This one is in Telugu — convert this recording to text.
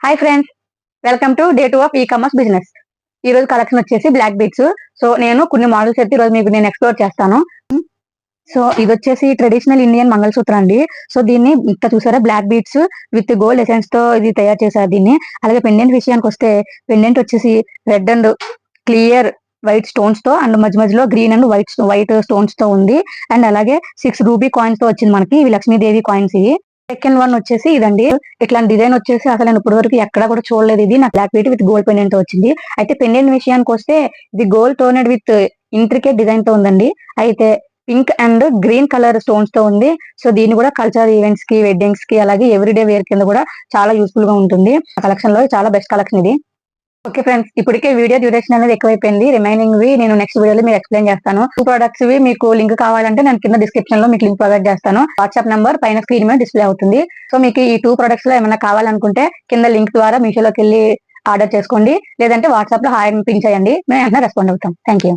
Hi friends, welcome to day 2 of e commerce business. ఈ రోజు కలెక్షన్ వచ్చేసి బ్లాక్ బీడ్స్. సో నేను కొన్ని మోడల్స్ అయితే ఈ రోజు మీకు నేను ఎక్స్ప్లోర్ చేస్తాను. సో ఇది వచ్చేసి ట్రెడిషనల్ ఇండియన్ మంగళసూత్ర అండి. సో దీన్ని ఇక్కడ చూసారా, black beads with gold essence తో ఇది తయారు చేశారు దీన్ని. అలాగే పెండెంట్ విషయానికి వస్తే, పెండెంట్ వచ్చేసి red and clear white stones తో అండ్ మధ్య మధ్యలో గ్రీన్ అండ్ వైట్ స్టోన్స్ తో ఉంది. అండ్ అలాగే 6 రూబీ కాయిన్స్ తో వచ్చింది మనకి. ఇవి లక్ష్మీదేవి కాయిన్స్. ఇవి సెకండ్ వన్ వచ్చేసి ఇదండి. ఇట్లాంటి డిజైన్ వచ్చేసి అసలు నేను ఇప్పటి వరకు ఎక్కడ కూడా చూడలేదు. ఇది నాకు black bead with gold pendant తో వచ్చింది. అయితే పెండెంట్ విషయానికి వస్తే ఇది gold toned with intricate design తో ఉందండి. అయితే pink and green colour stones తో ఉంది. సో దీన్ని కూడా కల్చరల్ ఈవెంట్స్ కి, వెడ్డింగ్స్ కి, అలాగే ఎవ్రీడే వేర్ కింద కూడా చాలా యూస్ఫుల్ గా ఉంటుంది. కలెక్షన్ లో చాలా బెస్ట్ కలెక్షన్ ఇది. ఓకే ఫ్రెండ్స్, ఇప్పటికే వీడియో డ్యూరేషన్ అనేది ఎక్కువైపోయింది. రిమైనింగ్ వి నేను నెక్స్ట్ వీడియోలో మీకు ఎక్స్ప్లెయిన్ చేస్తాను. 2 ప్రొడక్ట్స్ వి మీకు లింక్ కావాలంటే నేను కింద డిస్క్రిప్షన్ లో మీకు లింక్ ప్రొవైడ్ చేస్తాను. వాట్సాప్ నంబర్ పైన స్క్రీన్ మీద డిస్ప్లే అవుతుంది. సో మీకు ఈ 2 ప్రొడక్ట్స్ లో ఏమైనా కావాలనుకుంటే కింద లింక్ ద్వారా మీషోలోకి వెళ్ళి ఆర్డర్ చేసుకోండి. లేదంటే వాట్సాప్ లో హాయ్ పింక్ చేయండి, మేము వెంటనే రెస్పాండ్ అవుతాం. Thank you.